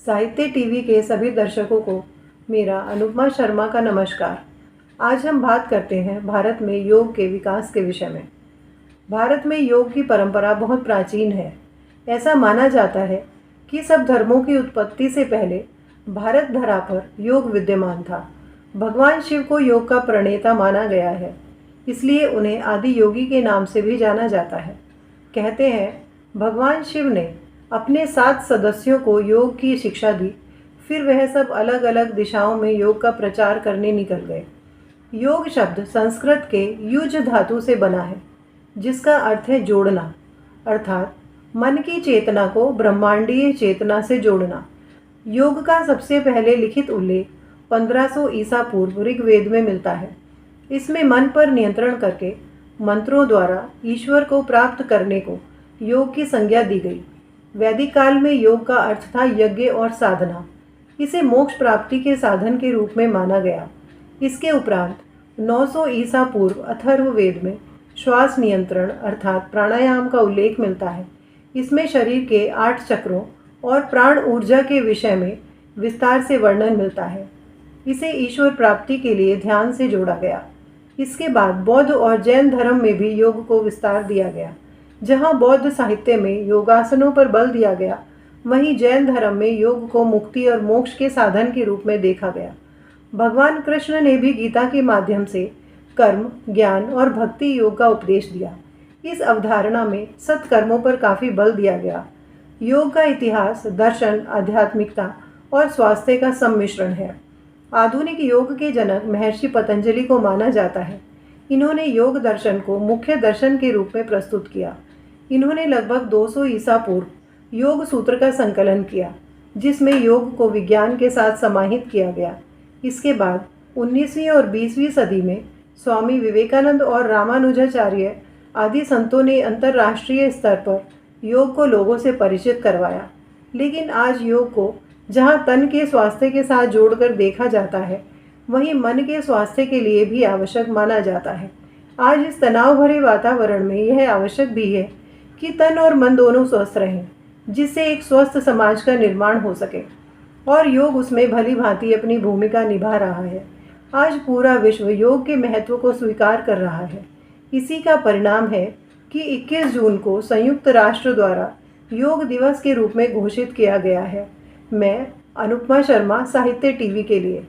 साहित्य टीवी के सभी दर्शकों को मेरा अनुपमा शर्मा का नमस्कार। आज हम बात करते हैं भारत में योग के विकास के विषय में। भारत में योग की परंपरा बहुत प्राचीन है। ऐसा माना जाता है कि सब धर्मों की उत्पत्ति से पहले भारत धरा पर योग विद्यमान था। भगवान शिव को योग का प्रणेता माना गया है, इसलिए उन्हें आदि योगी के नाम से भी जाना जाता है। कहते हैं भगवान शिव ने अपने 7 सदस्यों को योग की शिक्षा दी, फिर वह सब अलग अलग दिशाओं में योग का प्रचार करने निकल गए। योग शब्द संस्कृत के युज धातु से बना है, जिसका अर्थ है जोड़ना, अर्थात मन की चेतना को ब्रह्मांडीय चेतना से जोड़ना। योग का सबसे पहले लिखित उल्लेख 1500 ईसा पूर्व ऋग्वेद में मिलता है। इसमें मन पर नियंत्रण करके मंत्रों द्वारा ईश्वर को प्राप्त करने को योग की संज्ञा दी गई। वैदिक काल में योग का अर्थ था यज्ञ और साधना। इसे मोक्ष प्राप्ति के साधन के रूप में माना गया। इसके उपरांत 900 ईसा पूर्व अथर्ववेद में श्वास नियंत्रण अर्थात प्राणायाम का उल्लेख मिलता है। इसमें शरीर के 8 चक्रों और प्राण ऊर्जा के विषय में विस्तार से वर्णन मिलता है। इसे ईश्वर प्राप्ति के लिए ध्यान से जोड़ा गया। इसके बाद बौद्ध और जैन धर्म में भी योग को विस्तार दिया गया। जहाँ बौद्ध साहित्य में योगासनों पर बल दिया गया, वहीं जैन धर्म में योग को मुक्ति और मोक्ष के साधन के रूप में देखा गया। भगवान कृष्ण ने भी गीता के माध्यम से कर्म, ज्ञान और भक्ति योग का उपदेश दिया। इस अवधारणा में सत्कर्मों पर काफ़ी बल दिया गया। योग का इतिहास दर्शन, आध्यात्मिकता और स्वास्थ्य का सम्मिश्रण है। आधुनिक योग के जनक महर्षि पतंजलि को माना जाता है। इन्होंने योग दर्शन को मुख्य दर्शन के रूप में प्रस्तुत किया। इन्होंने लगभग 200 ईसा पूर्व योग सूत्र का संकलन किया, जिसमें योग को विज्ञान के साथ समाहित किया गया। इसके बाद 19वीं और 20वीं सदी में स्वामी विवेकानंद और रामानुजाचार्य आदि संतों ने अंतर्राष्ट्रीय स्तर पर योग को लोगों से परिचित करवाया। लेकिन आज योग को जहाँ तन के स्वास्थ्य के साथ जोड़कर देखा जाता है, वहीं मन के स्वास्थ्य के लिए भी आवश्यक माना जाता है। आज इस तनाव भरे वातावरण में यह आवश्यक भी है कि तन और मन दोनों स्वस्थ रहें, जिससे एक स्वस्थ समाज का निर्माण हो सके, और योग उसमें भली भांति अपनी भूमिका निभा रहा है। आज पूरा विश्व योग के महत्व को स्वीकार कर रहा है। इसी का परिणाम है कि 21 जून को संयुक्त राष्ट्र द्वारा योग दिवस के रूप में घोषित किया गया है। मैं अनुपमा शर्मा, साहित्य टीवी के लिए।